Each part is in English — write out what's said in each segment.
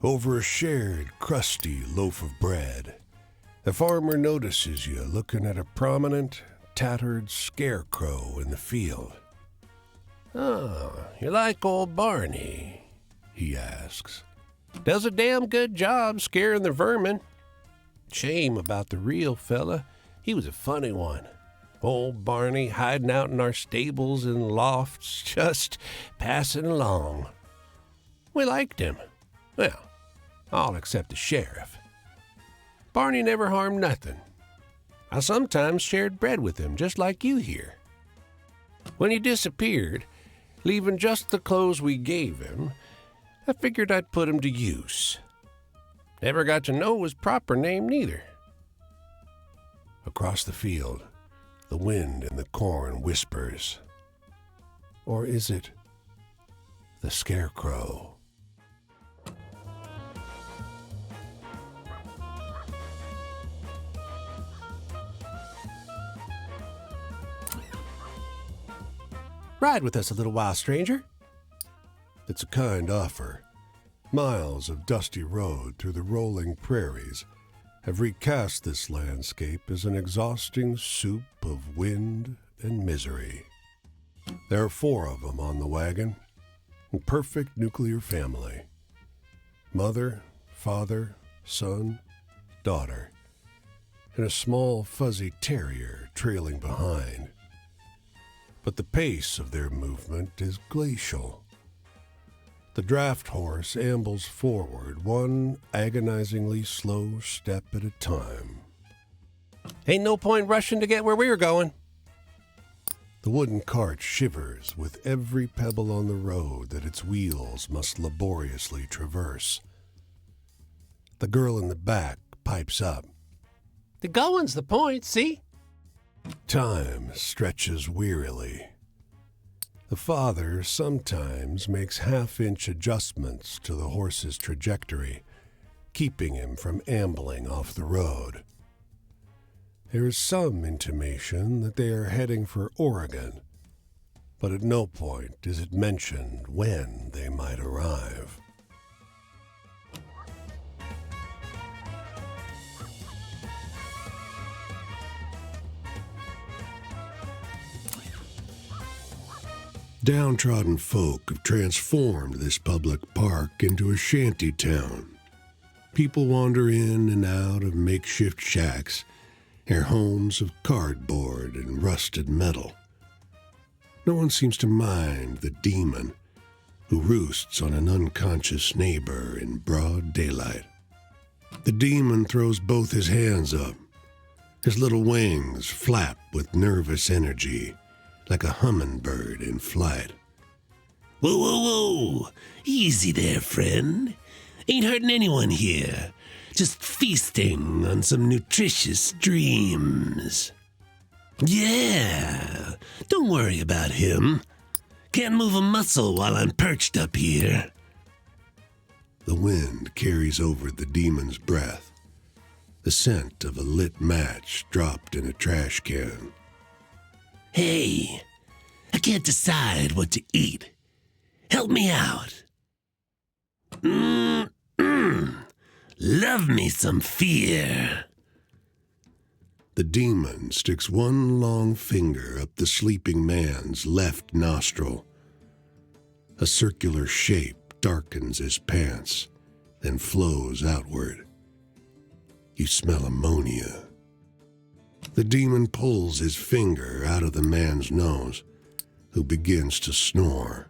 over a shared, crusty loaf of bread. The farmer notices you looking at a prominent, tattered scarecrow in the field. "Oh, you like old Barney?" he asks. "Does a damn good job scaring the vermin. Shame about the real fella. He was a funny one. Old Barney hiding out in our stables and lofts, just passing along. We liked him. Well, all except the sheriff. Barney never harmed nothing. I sometimes shared bread with him, just like you here. When he disappeared, leaving just the clothes we gave him, I figured I'd put him to use. Never got to know his proper name neither." Across the field, the wind in the corn whispers. Or is it the scarecrow? "Ride with us a little while, stranger." It's a kind offer. Miles of dusty road through the rolling prairies have recast this landscape as an exhausting soup of wind and misery. There are 4 of them on the wagon, a perfect nuclear family. Mother, father, son, daughter, and a small fuzzy terrier trailing behind. But the pace of their movement is glacial. The draft horse ambles forward, one agonizingly slow step at a time. "Ain't no point rushing to get where we were going." The wooden cart shivers with every pebble on the road that its wheels must laboriously traverse. The girl in the back pipes up. "The going's the point, see?" Time stretches wearily. The father sometimes makes half-inch adjustments to the horse's trajectory, keeping him from ambling off the road. There is some intimation that they are heading for Oregon, but at no point is it mentioned when they might arrive. Downtrodden folk have transformed this public park into a shanty town. People wander in and out of makeshift shacks, their homes of cardboard and rusted metal. No one seems to mind the demon who roosts on an unconscious neighbor in broad daylight. The demon throws both his hands up. His little wings flap with nervous energy, like a hummingbird in flight. "Whoa, whoa, whoa! Easy there, friend. Ain't hurting anyone here. Just feasting on some nutritious dreams. Yeah, don't worry about him. Can't move a muscle while I'm perched up here." The wind carries over the demon's breath, the scent of a lit match dropped in a trash can. "Hey, I can't decide what to eat. Help me out." Love me some fear." The demon sticks one long finger up the sleeping man's left nostril. A circular shape darkens his pants, then flows outward. You smell ammonia. The demon pulls his finger out of the man's nose, who begins to snore.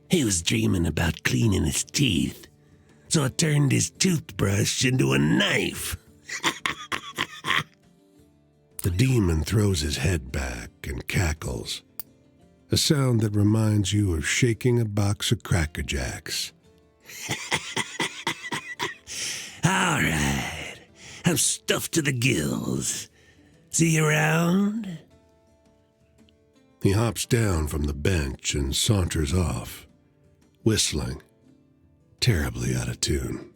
He was dreaming about cleaning his teeth, so I turned his toothbrush into a knife. The demon throws his head back and cackles, a sound that reminds you of shaking a box of Cracker Jacks. All right, I'm stuffed to the gills. See you around? He hops down from the bench and saunters off, whistling, terribly out of tune.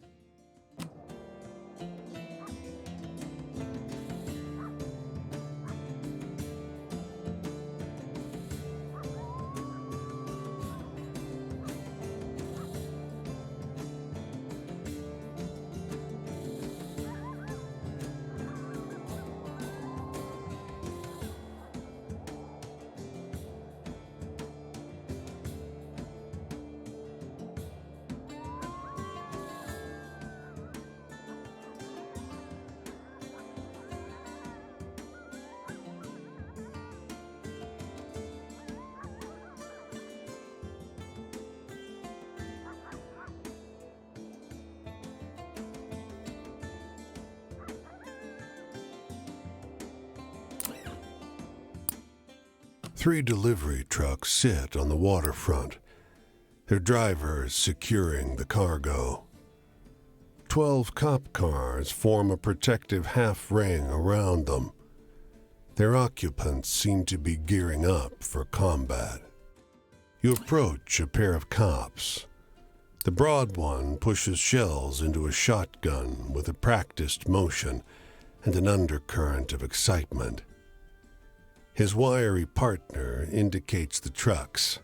3 delivery trucks sit on the waterfront, their drivers securing the cargo. 12 cop cars form a protective half-ring around them. Their occupants seem to be gearing up for combat. You approach a pair of cops. The broad one pushes shells into a shotgun with a practiced motion and an undercurrent of excitement. His wiry partner indicates the trucks.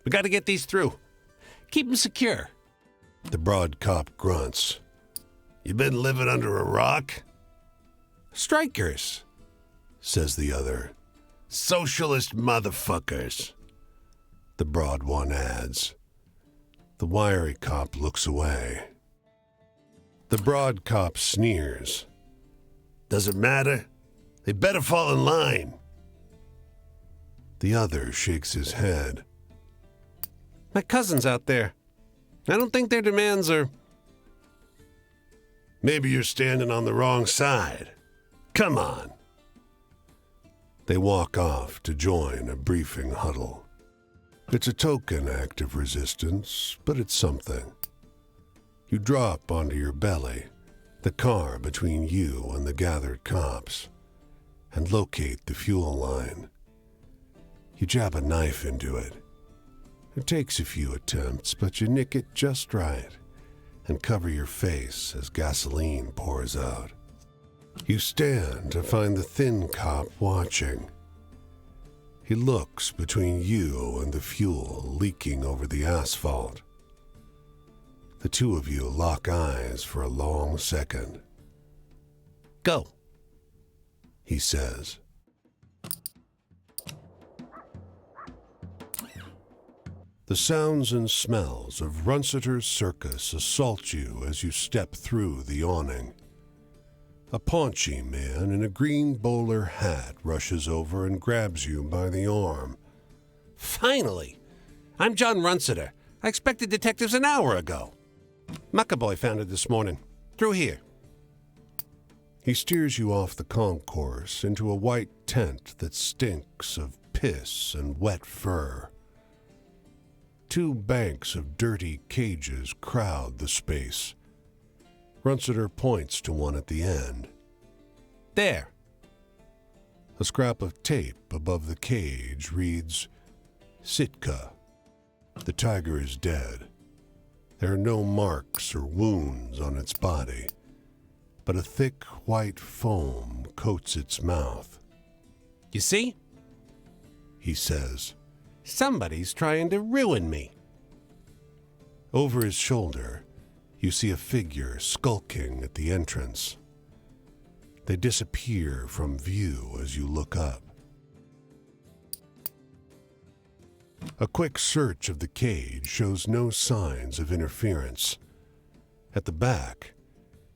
We got to get these through. Keep them secure. The broad cop grunts. You been living under a rock? Strikers, says the other. Socialist motherfuckers, the broad one adds. The wiry cop looks away. The broad cop sneers. Doesn't matter. They better fall in line. The other shakes his head. my cousin's out there. I don't think their demands are... Maybe you're standing on the wrong side. Come on. They walk off to join a briefing huddle. It's a token act of resistance, but it's something. You drop onto your belly, the car between you and the gathered cops, and locate the fuel line. You jab a knife into it. It takes a few attempts, but you nick it just right and cover your face as gasoline pours out. You stand to find the thin cop watching. He looks between you and the fuel leaking over the asphalt. The two of you lock eyes for a long second. Go, he says. The sounds and smells of Runciter's Circus assault you as you step through the awning. A paunchy man in a green bowler hat rushes over and grabs you by the arm. Finally! I'm John Runciter. I expected detectives an hour ago. Muckaboy found it this morning. Through here. He steers you off the concourse into a white tent that stinks of piss and wet fur. 2 banks of dirty cages crowd the space. Runciter points to one at the end. There. A scrap of tape above the cage reads, Sitka. The tiger is dead. There are no marks or wounds on its body, but a thick white foam coats its mouth. You see? He says. Somebody's trying to ruin me. Over his shoulder, you see a figure skulking at the entrance. They disappear from view as you look up. A quick search of the cage shows no signs of interference. At the back,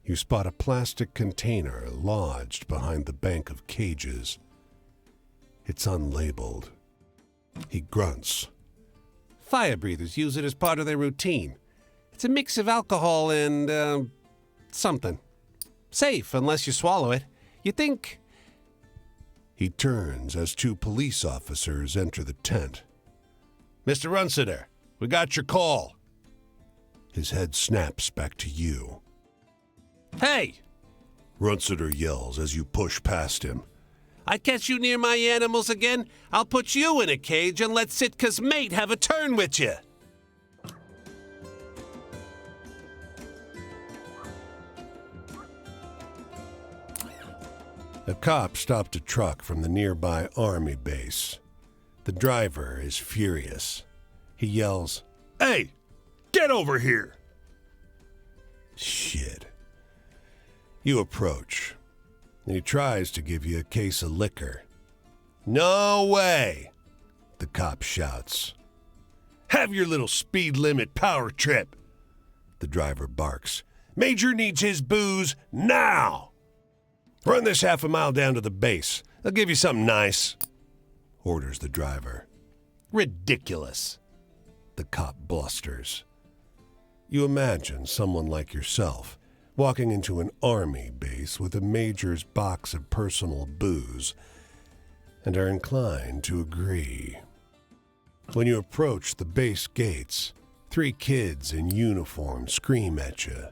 you spot a plastic container lodged behind the bank of cages. It's unlabeled. He grunts. Fire breathers use it as part of their routine. It's a mix of alcohol and, something. Safe unless you swallow it. You think... He turns as 2 police officers enter the tent. Mr. Runciter, we got your call. His head snaps back to you. Hey! Runciter yells as you push past him. I catch you near my animals again, I'll put you in a cage and let Sitka's mate have a turn with you. A cop stopped a truck from the nearby army base. The driver is furious. He yells, Hey, get over here. Shit. You approach. He tries to give you a case of liquor. No way, the cop shouts. Have your little speed limit power trip. The driver barks. Major needs his booze now. Run this half a mile down to the base. They'll give you something nice, orders the driver. Ridiculous, the cop blusters. You imagine someone like yourself walking into an army base with a major's box of personal booze and are inclined to agree. When you approach the base gates, 3 kids in uniform scream at you.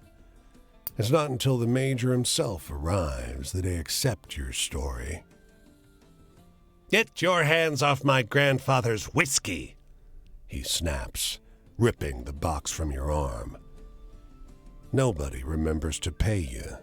It's not until the Major himself arrives that they accept your story. Get your hands off my grandfather's whiskey, he snaps, ripping the box from your arm. Nobody remembers to pay you